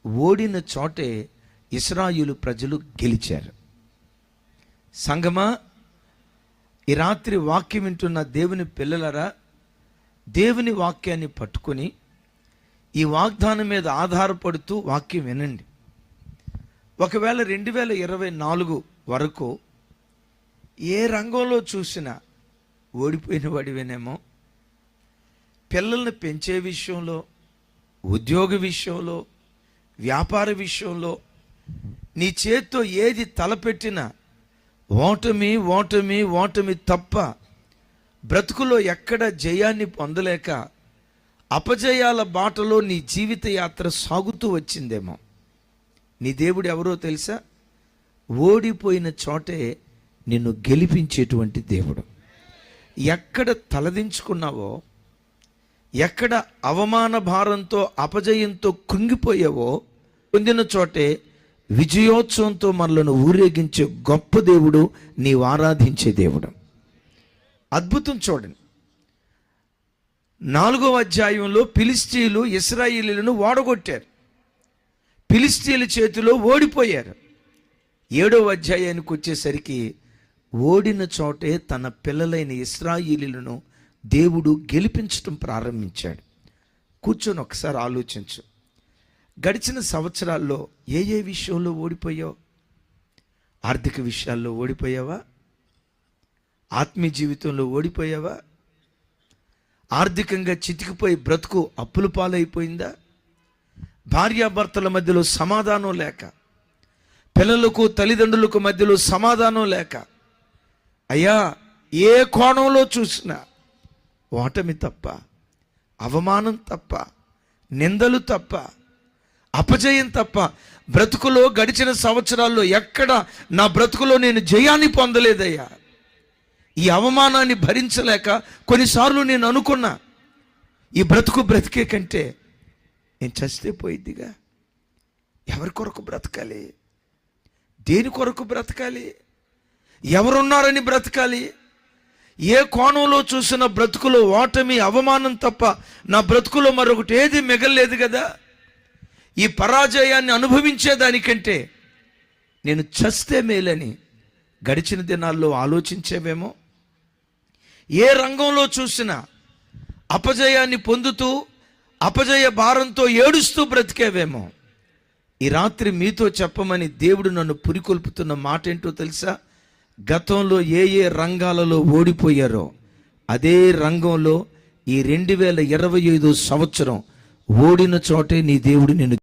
ఓడిన చోటే ఇశ్రాయేలు ప్రజలు గెలిచారు. సంగమా, ఈ రాత్రి వాక్యం వింటున్న దేవుని పిల్లలరా, దేవుని వాక్యాన్ని పట్టుకొని ఈ వాగ్దానం మీద ఆధారపడుతూ వాక్యం వినండి. ఒకవేళ 2024 వరకు ఏ రంగంలో చూసినా ఓడిపోయిన వాడివేనేమో. పిల్లల్ని పెంచే విషయంలో, ఉద్యోగ విషయంలో, వ్యాపార విషయంలో నీ చేత్తో ఏది తలపెట్టినా ఓటమి ఓటమి ఓటమి తప్ప బ్రతుకులో ఎక్కడ జయాన్ని పొందలేక అపజయాల బాటలో నీ జీవిత యాత్ర సాగుతూ వచ్చిందేమో. నీ దేవుడు ఎవరో తెలుసా? ఓడిపోయిన చోటే నిన్ను గెలిపించేటువంటి దేవుడు. ఎక్కడ తలదించుకున్నావో, ఎక్కడ అవమాన భారంతో అపజయంతో కృంగిపోయావో, పొందిన చోటే విజయోత్సవంతో మనలను ఊరేగించే గొప్ప దేవుడు, నీవు ఆరాధించే దేవుడు. అద్భుతం చూడండి. 4వ అధ్యాయంలో ఫిలిష్తీయులు ఇశ్రాయేలీయులను ఓడగొట్టారు. ఫిలిష్తీయుల చేతిలో ఓడిపోయారు. 7వ అధ్యాయానికి వచ్చేసరికి ఓడిన చోటే తన పిల్లలైన ఇశ్రాయేలీయులను దేవుడు గెలిపించడం ప్రారంభించాడు. కూర్చొని ఒకసారి ఆలోచించు. గడిచిన సంవత్సరాల్లో ఏ ఏ విషయంలో ఓడిపోయావు? ఆర్థిక విషయాల్లో ఓడిపోయావా? ఆత్మీయ జీవితంలో ఓడిపోయావా? ఆర్థికంగా చితికిపోయి బ్రతుకు అప్పుల పాలైపోయిందా? భార్యాభర్తల మధ్యలో సమాధానం లేక, పిల్లలకు తల్లిదండ్రులకు మధ్యలో సమాధానం లేక, అయ్యా ఏ కోణంలో చూసినా ఓటమి తప్ప, అవమానం తప్ప, నిందలు తప్ప, అపజయం తప్ప బ్రతుకులో గడిచిన సంవత్సరాల్లో ఎక్కడ నా బ్రతుకులో నేను జయాన్ని పొందలేదయ్యా. ఈ అవమానాన్ని భరించలేక కొన్నిసార్లు నేను అనుకున్నా, ఈ బ్రతుకు బ్రతికే కంటే నేను చస్తే పోయిద్దిగా. ఎవరి కొరకు బ్రతకాలి? దేని కొరకు బ్రతకాలి? ఎవరున్నారని బ్రతకాలి? ఏ కోణంలో చూసిన బ్రతుకులో ఓటమి, అవమానం తప్ప నా బ్రతుకులో మరొకటి ఏది మిగలలేదు కదా. ఈ పరాజయాన్ని అనుభవించేదానికంటే నేను చస్తే మేలని గడిచిన దినాల్లో ఆలోచించేవేమో. ఏ రంగంలో చూసినా అపజయాన్ని పొందుతూ అపజయ భారంతో ఏడుస్తూ బ్రతికేవేమో. ఈ రాత్రి మీతో చెప్పమని దేవుడు నన్ను పురికొల్పుతున్న మాట ఏంటో తెలుసా? గతంలో ఏ ఏ రంగాలలో ఓడిపోయారో అదే రంగంలో ఈ 2025 సంవత్సరం ఓడిన చోటే నీ దేవుడు నిన్ను